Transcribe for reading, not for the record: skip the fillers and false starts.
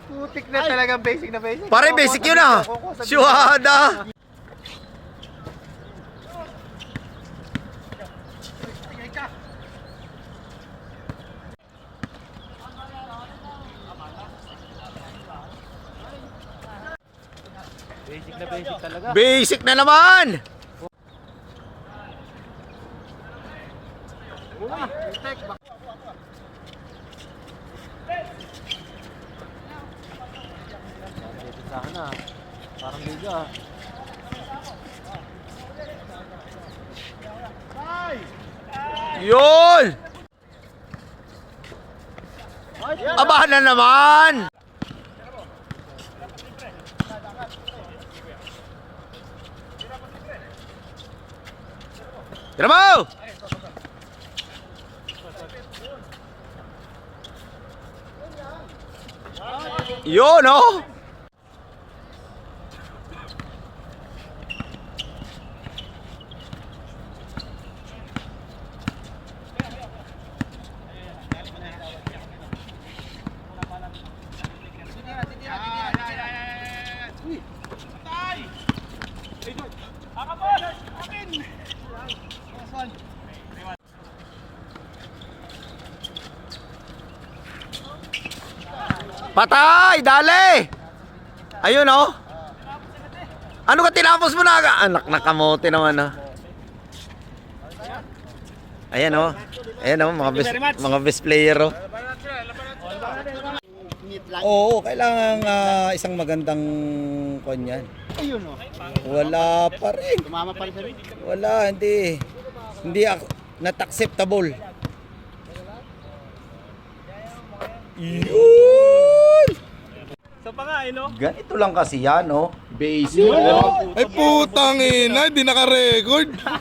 Putik na talagang basic na basic. Pare, basic yun ah. Syuhada. Basic na basic talaga. Basic na naman. Sana. Parang liga. Yun. Abahan na naman. Tira mo! Yun, oh! Patay! Dali! Ayun, oh! Ano ka tinapos mo na? Anak na kamote naman, ah. Ayan, oh. Ayan, oh. Mga best player, oh. Oo, kailangan isang magandang konyan. Ayun o. Wala pa rin. Tumama pa rin sa rin. Wala, hindi. Hindi not acceptable. Yun! Sa pa nga, no? Ganito lang kasi yan, oh. Basic. Ay putang ina, hindi naka-record.